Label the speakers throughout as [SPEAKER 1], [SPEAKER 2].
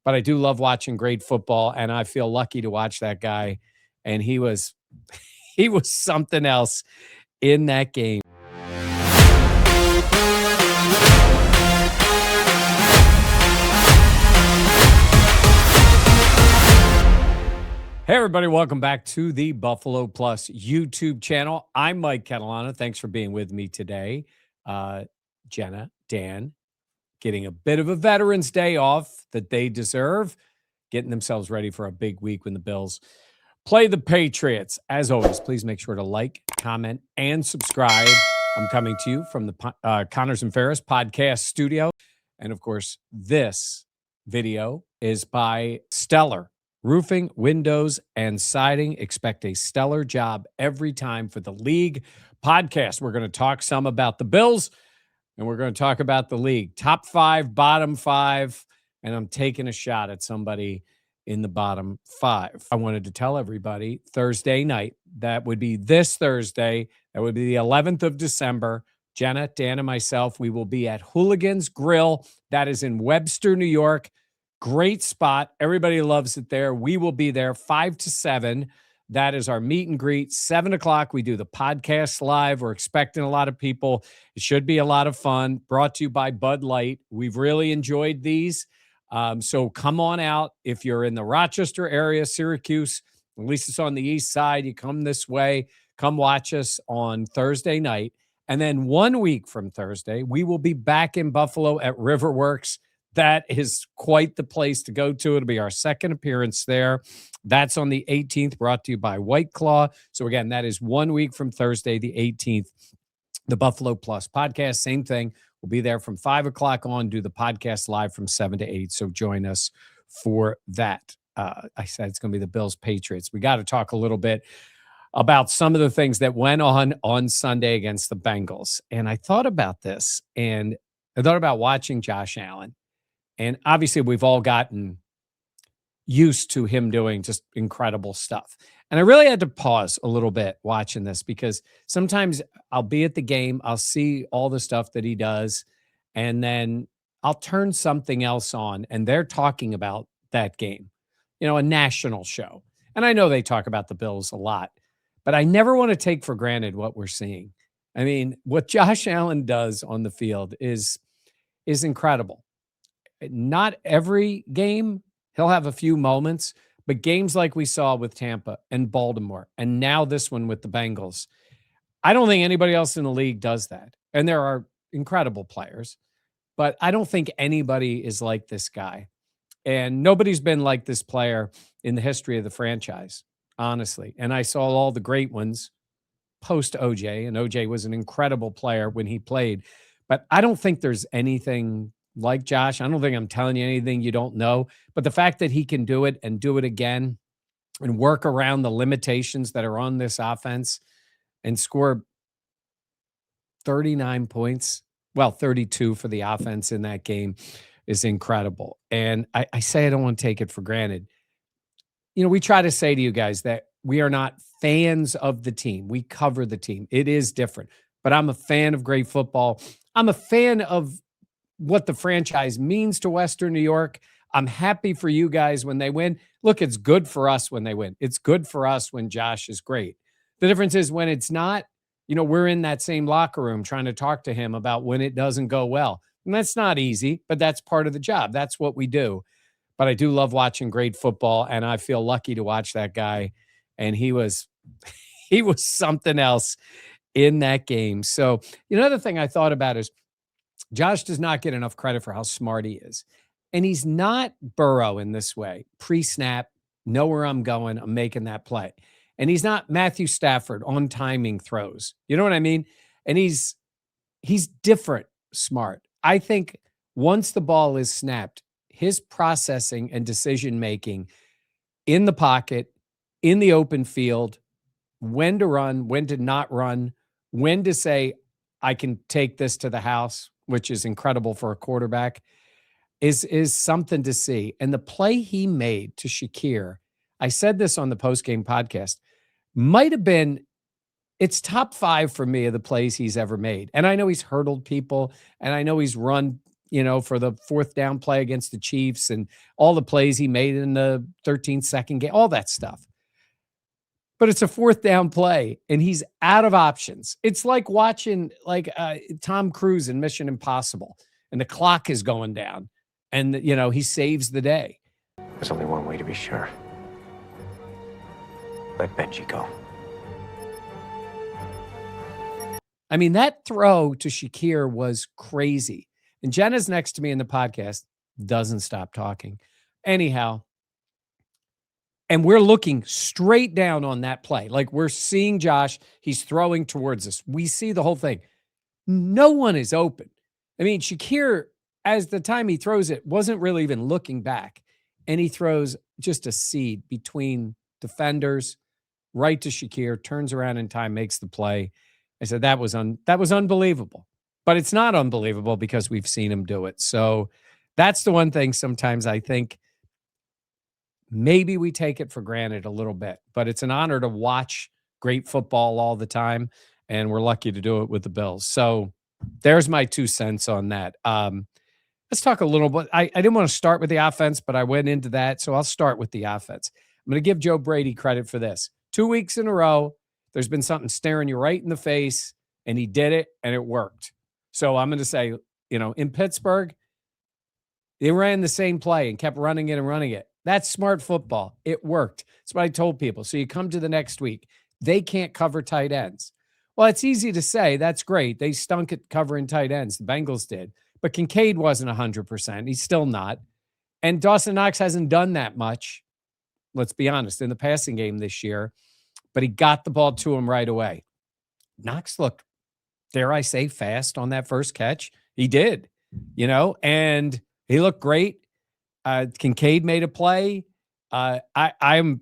[SPEAKER 1] but I do love watching great football, and I feel lucky to watch that guy. And he was he was something else in that game. Hey, everybody, welcome back to the Buffalo Plus YouTube channel. I'm Mike Catalano. Thanks for being with me today. Jenna, Dan, getting a bit of a Veterans Day off that they deserve, getting themselves ready for a big week when the Bills play the Patriots. As always, please make sure to like, comment, and subscribe. I'm coming to you from the Connors and Ferris podcast studio. And of course, this video is by Stellar Roofing, Windows, and Siding. Expect a stellar job every time for the league podcast. We're going to talk some about the Bills, and we're going to talk about the league. Top 5, bottom 5, and I'm taking a shot at somebody in the bottom 5. I wanted to tell everybody Thursday night, that would be this Thursday, that would be the 11th of December. Jenna, Dan, and myself, we will be at Hooligans Grill. That is in Webster, New York. Great spot. Everybody loves it there. We will be there 5 to 7. That is our meet and greet. 7 o'clock, we do the podcast live. We're expecting a lot of people. It should be a lot of fun. Brought to you by Bud Light. We've really enjoyed these. So come on out. If you're in the Rochester area, Syracuse, at least it's on the east side, you come this way. Come watch us on Thursday night. And then 1 week from Thursday, we will be back in Buffalo at Riverworks. That is quite the place to go to. It'll be our second appearance there. That's on the 18th, brought to you by White Claw. So again, that is 1 week from Thursday, the 18th, the Buffalo Plus podcast. Same thing. We'll be there from 5 o'clock on, do the podcast live from 7 to 8. So join us for that. I said it's going to be the Bills Patriots. We got to talk a little bit about some of the things that went on Sunday against the Bengals. And I thought about this, and I thought about watching Josh Allen. And obviously, we've all gotten used to him doing just incredible stuff. And I really had to pause a little bit watching this, because sometimes I'll be at the game, I'll see all the stuff that he does, and then I'll turn something else on, and they're talking about that game, a national show. And I know they talk about the Bills a lot, but I never want to take for granted what we're seeing. I mean, what Josh Allen does on the field is incredible. Not every game, he'll have a few moments, but games like we saw with Tampa and Baltimore, and now this one with the Bengals, I don't think anybody else in the league does that. And there are incredible players, but I don't think anybody is like this guy. And nobody's been like this player in the history of the franchise, honestly. And I saw all the great ones post OJ, and OJ was an incredible player when he played. But I don't think there's anything like Josh. I don't think I'm telling you anything you don't know, but the fact that he can do it and do it again and work around the limitations that are on this offense and score 39 points, 32 for the offense in that game is incredible. And I say I don't want to take it for granted. We try to say to you guys that we are not fans of the team. We cover the team. It is different, but I'm a fan of great football. I'm a fan of what the franchise means to Western New York. I'm happy for you guys when they win. Look, it's good for us when they win. It's good for us when Josh is great. The difference is when it's not, we're in that same locker room trying to talk to him about when it doesn't go well. And that's not easy, but that's part of the job. That's what we do. But I do love watching great football, and I feel lucky to watch that guy. And he was something else in that game. So another thing I thought about is Josh does not get enough credit for how smart he is. And he's not Burrow in this way. Pre-snap, know where I'm going, I'm making that play. And he's not Matthew Stafford on timing throws. You know what I mean? And he's different smart. I think once the ball is snapped, his processing and decision-making in the pocket, in the open field, when to run, when to not run, when to say, I can take this to the house, which is incredible for a quarterback, is something to see. And the play he made to Shakir, I said this on the postgame podcast, might have been, it's top 5 for me of the plays he's ever made. And I know he's hurdled people, and I know he's run for the fourth down play against the Chiefs and all the plays he made in the 13-second game, all that stuff. But it's a fourth down play and he's out of options. It's like watching Tom Cruise in Mission Impossible and the clock is going down and, he saves the day.
[SPEAKER 2] There's only one way to be sure. Let Benji go.
[SPEAKER 1] I mean, that throw to Shakir was crazy. And Jenna's next to me in the podcast, doesn't stop talking. Anyhow, and we're looking straight down on that play. Like we're seeing Josh, he's throwing towards us. We see the whole thing. No one is open. I mean, Shakir, as the time he throws it, wasn't really even looking back. And he throws just a seed between defenders, right to Shakir, turns around in time, makes the play. I said, that was unbelievable. But it's not unbelievable because we've seen him do it. So that's the one thing sometimes I think maybe we take it for granted a little bit, but it's an honor to watch great football all the time, and we're lucky to do it with the Bills. So there's my 2 cents on that. Let's talk a little bit. I didn't want to start with the offense, but I went into that, so I'll start with the offense. I'm going to give Joe Brady credit for this. 2 weeks in a row, there's been something staring you right in the face, and he did it, and it worked. So I'm going to say, in Pittsburgh, they ran the same play and kept running it and running it. That's smart football. It worked. That's what I told people. So you come to the next week. They can't cover tight ends. Well, it's easy to say. That's great. They stunk at covering tight ends. The Bengals did. But Kincaid wasn't 100%. He's still not. And Dawson Knox hasn't done that much, let's be honest, in the passing game this year. But he got the ball to him right away. Knox looked, dare I say, fast on that first catch. He did, and he looked great. Kincaid made a play. I'm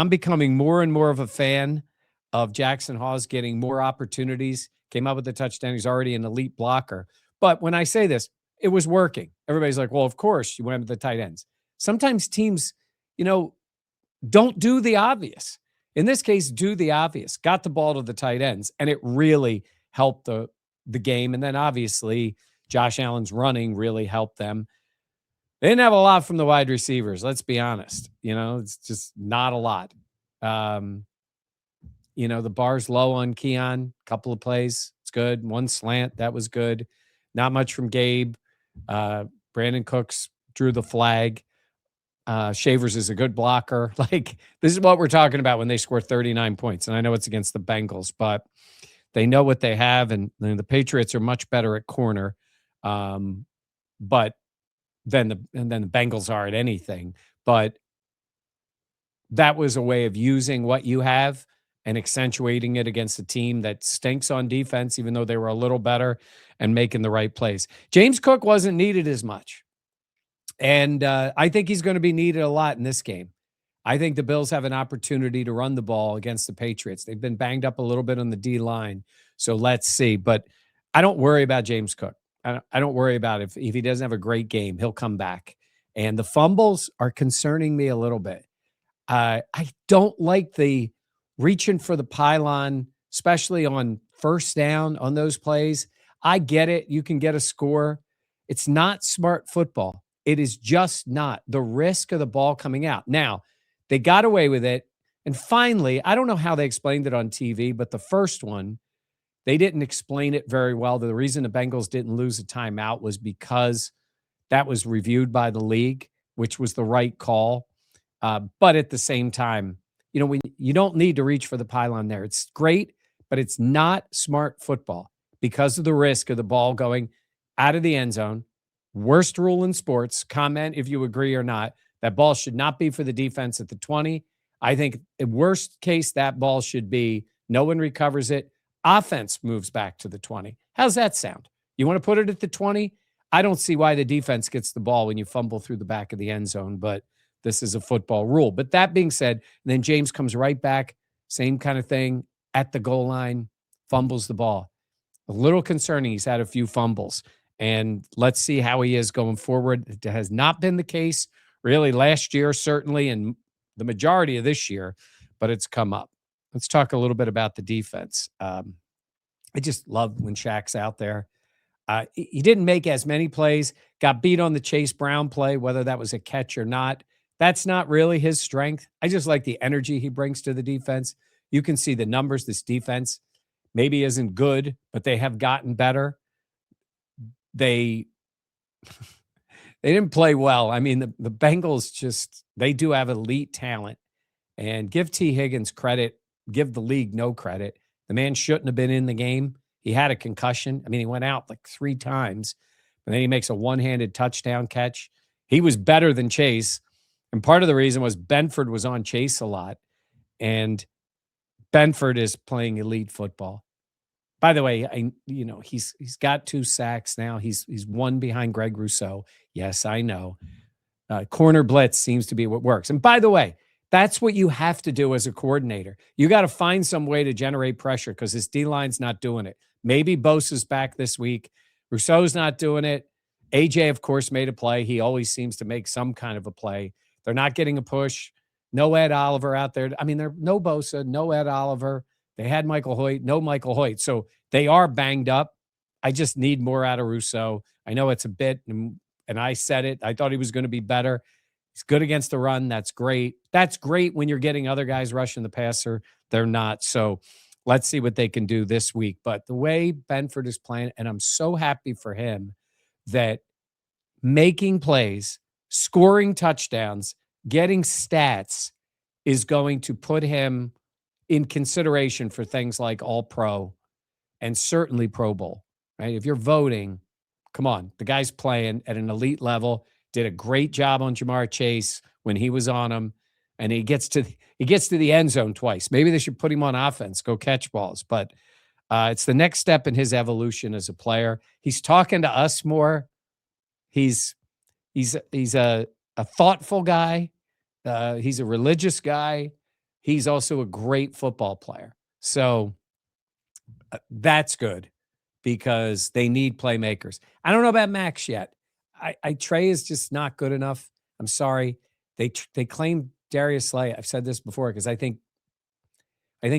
[SPEAKER 1] becoming more and more of a fan of Jackson Hawes getting more opportunities. Came up with the touchdown. He's already an elite blocker. But when I say this, it was working. Everybody's like, well, of course you went with the tight ends. Sometimes teams, don't do the obvious. In this case, do the obvious. Got the ball to the tight ends, and it really helped the game. And then obviously Josh Allen's running really helped them. They didn't have a lot from the wide receivers. Let's be honest. It's just not a lot. The bar's low on Keon. Couple of plays. It's good. One slant. That was good. Not much from Gabe. Brandon Cooks drew the flag. Shavers is a good blocker. Like, this is what we're talking about when they score 39 points. And I know it's against the Bengals, but they know what they have. And the Patriots are much better at corner. But than the Bengals are at anything. But that was a way of using what you have and accentuating it against a team that stinks on defense, even though they were a little better, and making the right plays. James Cook wasn't needed as much. And I think he's going to be needed a lot in this game. I think the Bills have an opportunity to run the ball against the Patriots. They've been banged up a little bit on the D line. So let's see. But I don't worry about James Cook. I don't worry about it. If he doesn't have a great game, he'll come back. And the fumbles are concerning me a little bit. I don't like the reaching for the pylon, especially on first down on those plays. I get it. You can get a score. It's not smart football. It is just not. The risk of the ball coming out. Now, they got away with it. And finally, I don't know how they explained it on TV, but the first one, they didn't explain it very well. The reason the Bengals didn't lose a timeout was because that was reviewed by the league, which was the right call. But at the same time, when you don't need to reach for the pylon there. It's great, but it's not smart football because of the risk of the ball going out of the end zone. Worst rule in sports. Comment if you agree or not. That ball should not be for the defense at the 20. I think in worst case, that ball should be no one recovers it. Offense moves back to the 20. How's that sound? You want to put it at the 20? I don't see why the defense gets the ball when you fumble through the back of the end zone, but this is a football rule. But that being said, then James comes right back, same kind of thing, at the goal line, fumbles the ball. A little concerning. He's had a few fumbles, and let's see how he is going forward. It has not been the case really last year, certainly, and the majority of this year, but it's come up. Let's talk a little bit about the defense. I just love when Shaq's out there. He didn't make as many plays, got beat on the Chase Brown play, whether that was a catch or not. That's not really his strength. I just like the energy he brings to the defense. You can see the numbers. This defense maybe isn't good, but they have gotten better. They they didn't play well. I mean, the Bengals just they do have elite talent. And give T. Higgins credit, give the league no credit. The man shouldn't have been in the game. He had a concussion. I mean, he went out like 3 times, and then he makes a one-handed touchdown catch. He was better than Chase. And part of the reason was BENFORD was on Chase a lot. And BENFORD is playing elite football. By the way, he's got 2 sacks now. He's one behind Greg Rousseau. Yes, I know. Corner blitz seems to be what works. And by the way, that's what you have to do as a coordinator. You got to find some way to generate pressure because his D-line's not doing it. Maybe Bosa's back this week. Rousseau's not doing it. AJ, of course, made a play. He always seems to make some kind of a play. They're not getting a push. No Ed Oliver out there. I mean, they're no Bosa, no Ed Oliver. They had Michael Hoyt, no Michael Hoyt. So they are banged up. I just need more out of Rousseau. I know it's a bit, and I said it. I thought he was going to be better. He's good against the run. That's great. That's great when you're getting other guys rushing the passer. They're not. So let's see what they can do this week. But the way BENFORD is playing, and I'm so happy for him that making plays, scoring touchdowns, getting stats is going to put him in consideration for things like All-Pro and certainly Pro Bowl, right? If you're voting, come on, the guy's playing at an elite level. Did a great job on Jamar Chase when he was on him, and he gets to the end zone twice. Maybe they should put him on offense, go catch balls. But it's the next step in his evolution as a player. He's talking to us more. He's a thoughtful guy. He's a religious guy. He's also a great football player. So that's good because they need playmakers. I don't know about Max yet. Trey is just not good enough. I'm sorry. They claim Darius Slay. I've said this before because I think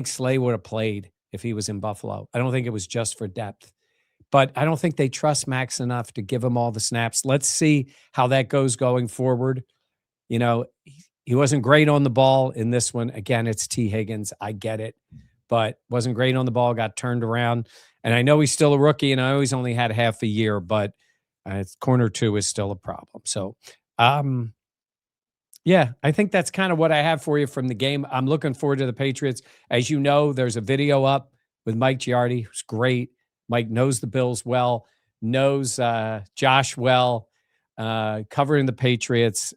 [SPEAKER 1] Slay would have played if he was in Buffalo. I don't think it was just for depth, but I don't think they trust Max enough to give him all the snaps. Let's see how that goes going forward. You know, he wasn't great on the ball in this one. Again, it's T. Higgins. I get it, but wasn't great on the ball, got turned around. And I know he's still a rookie, and I know he's only had half a year, but corner 2 is still a problem. So, yeah, I think that's kind of what I have for you from the game. I'm looking forward to the Patriots. As you know, there's a video up with Mike Giardi, who's great. Mike knows the Bills well, knows Josh well, covering the Patriots,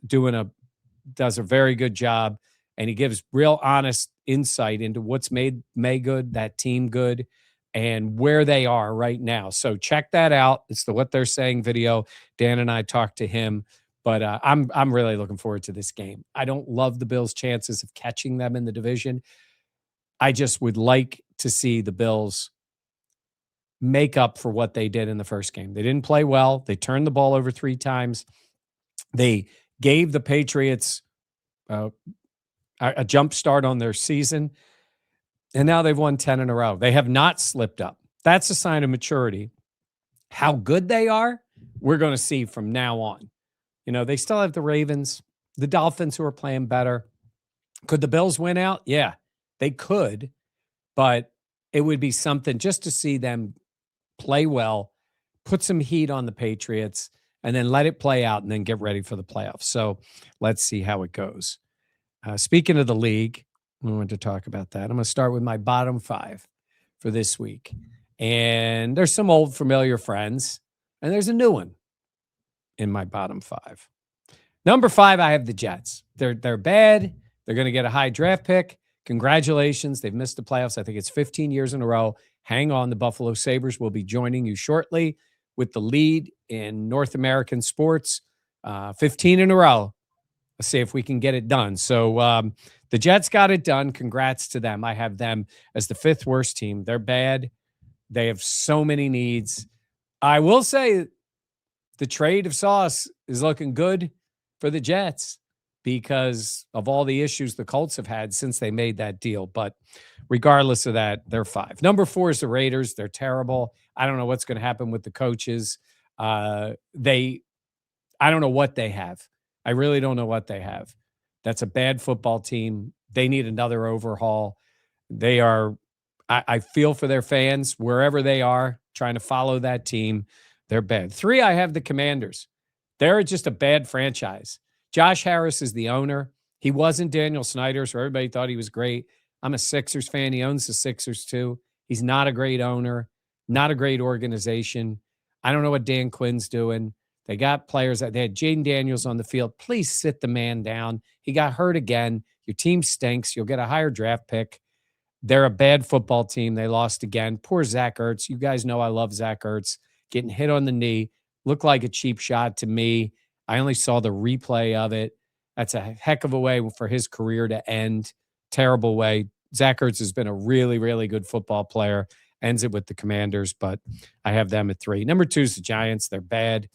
[SPEAKER 1] does a very good job, and he gives real honest insight into what's made May good, that team good, and where they are right now. So check that out. It's the What They're Saying video. Dan and I talked to him, but I'm really looking forward to this game. I don't love the Bills' chances of catching them in the division. I just would like to see the Bills make up for what they did in the first game. They didn't play well. They turned the ball over 3 times. They gave the Patriots a jump start on their season, and now they've won 10 in a row. They have not slipped up. That's a sign of maturity. How good they are, we're going to see from now on. You know, they still have the Ravens, the Dolphins who are playing better. Could the Bills win out? Yeah, they could, but it would be something just to see them play well, put some heat on the Patriots, and then let it play out and then get ready for the playoffs. So let's see how it goes. Speaking of the league, I want to talk about that. I'm going to start with my bottom 5 for this week. And there's some old familiar friends, and there's a new one in my bottom 5. Number 5, I have the Jets. They're bad. They're going to get a high draft pick. Congratulations. They've missed the playoffs. I think it's 15 years in a row. Hang on. The Buffalo Sabres will be joining you shortly with the lead in North American sports. 15 in a row. Let's see if we can get it done. So the Jets got it done. Congrats to them. I have them as the 5th worst team. They're bad. They have so many needs. I will say the trade of Sauce is looking good for the Jets. because of all the issues the Colts have had since they made that deal. But regardless of that, they're 5. Number 4 is the Raiders. They're terrible. I don't know what's going to happen with the coaches. I don't know what they have. I really don't know what they have. That's a bad football team. They need another overhaul. They are, I feel for their fans wherever they are trying to follow that team. They're bad. 3, I have the Commanders. They're just a bad franchise. Josh Harris is the owner. He wasn't Daniel Snyder, so everybody thought he was great. I'm a Sixers fan. He owns the Sixers too. He's not a great owner, not a great organization. I don't know what Dan Quinn's doing. They got players that they had Jaden Daniels on the field. Please sit the man down. He got hurt again. Your team stinks. You'll get a higher draft pick. They're a bad football team. They lost again. Poor Zach Ertz. You guys know I love Zach Ertz. Getting hit on the knee. Looked like a cheap shot to me. I only saw the replay of it. That's a heck of a way for his career to end. Terrible way. Zach Ertz has been a really, really good football player. Ends it with the Commanders, but I have them at 3. Number 2 is the Giants. They're bad.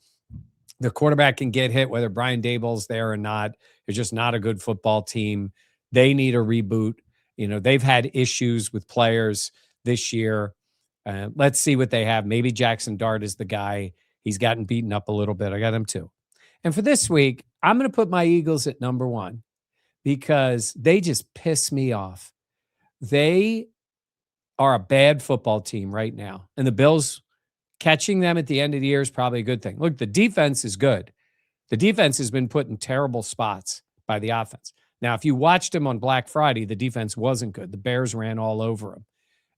[SPEAKER 1] The quarterback can get hit, whether Brian Daboll's there or not. They're just not a good football team. They need a reboot. You know, they've had issues with players this year. Let's see what they have. Maybe Jackson Dart is the guy. He's gotten beaten up a little bit. I got him too. And for this week, I'm going to put my Eagles at number 1 because they just piss me off. They are a bad football team right now. And the Bills, catching them at the end of the year is probably a good thing. Look, the defense is good. The defense has been put in terrible spots by the offense. Now, if you watched them on Black Friday, the defense wasn't good. The Bears ran all over them.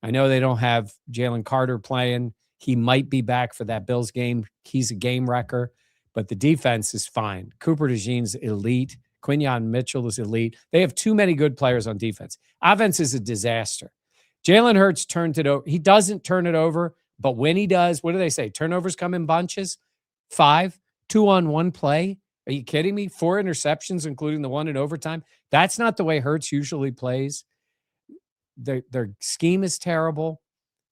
[SPEAKER 1] I know they don't have Jalen Carter playing. He might be back for that Bills game. He's a game wrecker, but the defense is fine. Cooper DeJean's elite. Quinyon Mitchell is elite. They have too many good players on defense. Offense is a disaster. Jalen Hurts turned it over. He doesn't turn it over, but when he does, what do they say? Turnovers come in bunches. 5, 2-on-1 play. Are you kidding me? 4 interceptions, including the one in overtime. That's not the way Hurts usually plays. Their scheme is terrible.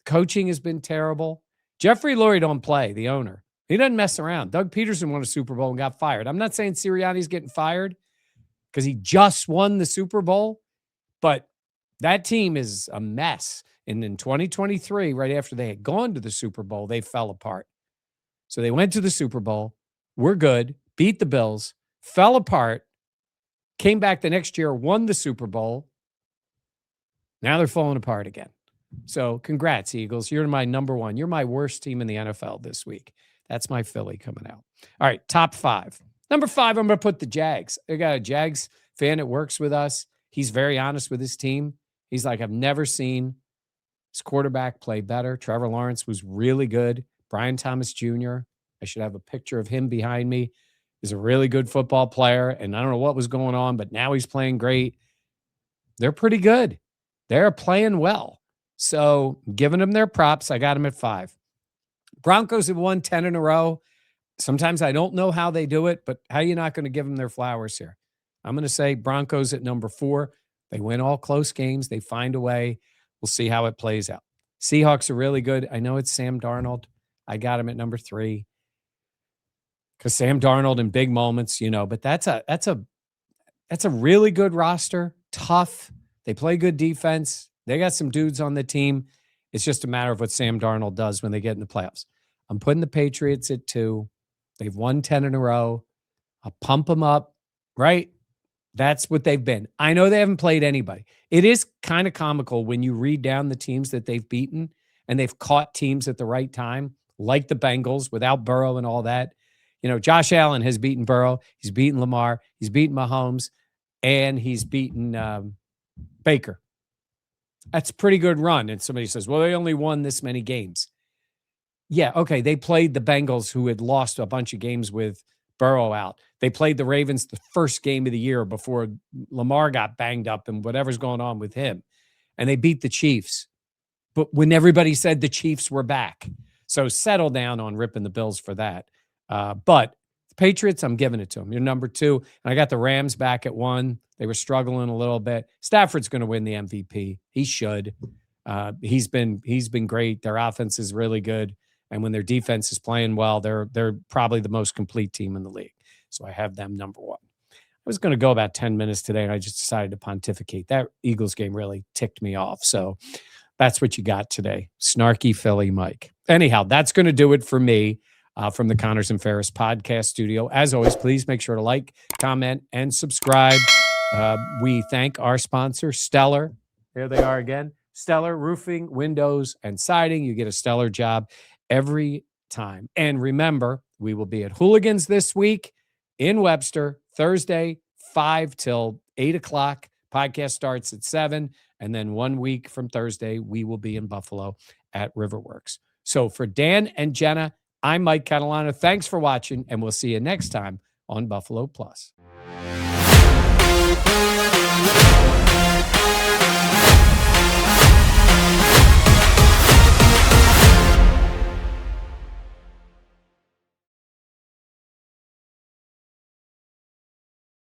[SPEAKER 1] Coaching has been terrible. Jeffrey Lurie don't play, the owner. He doesn't mess around. Doug Peterson won a Super Bowl and got fired. I'm not saying Sirianni's getting fired because he just won the Super Bowl, but that team is a mess. And in 2023, right after they had gone to the Super Bowl, they fell apart. So they went to the Super Bowl. We're good. Beat the Bills. Fell apart. Came back the next year, won the Super Bowl. Now they're falling apart again. So congrats, Eagles. You're my number 1. You're my worst team in the NFL this week. That's my Philly coming out. All right, top 5. Number 5, I'm going to put the Jags. I got a Jags fan that works with us. He's very honest with his team. He's like, I've never seen his quarterback play better. Trevor Lawrence was really good. Brian Thomas Jr., I should have a picture of him behind me, is a really good football player. And I don't know what was going on, but now he's playing great. They're pretty good. They're playing well. So giving them their props, I got them at 5. Broncos have won 10 in a row. Sometimes I don't know how they do it, but how are you not going to give them their flowers here? I'm going to say Broncos at number 4. They win all close games. They find a way. We'll see how it plays out. Seahawks are really good. I know it's Sam Darnold. I got him at number 3 because Sam Darnold in big moments, you know, but that's a really good roster. Tough. They play good defense. They got some dudes on the team. It's just a matter of what Sam Darnold does when they get in the playoffs. I'm putting the Patriots at 2. They've won 10 in a row. I'll pump them up, right? That's what they've been. I know they haven't played anybody. It is kind of comical when you read down the teams that they've beaten and they've caught teams at the right time, like the Bengals without Burrow and all that. You know, Josh Allen has beaten Burrow. He's beaten Lamar. He's beaten Mahomes. And he's beaten Baker. That's a pretty good run. And somebody says, well, they only won this many games. Yeah, okay. They played the Bengals, who had lost a bunch of games with Burrow out. They played the Ravens the first game of the year before Lamar got banged up and whatever's going on with him. And they beat the Chiefs. But when everybody said the Chiefs were back. So settle down on ripping the Bills for that. But the Patriots, I'm giving it to them. You're number 2. And I got the Rams back at 1. They were struggling a little bit. Stafford's going to win the MVP. He should. He's been great. Their offense is really good. And when their defense is playing well, they're probably the most complete team in the league. So I have them number 1. was going to go about 10 minutes today, and I just decided to pontificate. That Eagles game really ticked me off. So that's what you got today. Snarky Philly Mike. Anyhow, that's going to do it for me from the Connors and Ferris podcast studio. As always, please make sure to like, comment, and subscribe. We thank our sponsor, Stellar. There they are again. Stellar Roofing, Windows, and Siding. You get a stellar job every time. And remember, we will be at Hooligans this week in Webster, Thursday, 5 till 8 o'clock. Podcast starts at 7. And then 1 week from Thursday, we will be in Buffalo at Riverworks. So for Dan and Jenna, I'm Mike Catalano. Thanks for watching, and we'll see you next time on Buffalo Plus.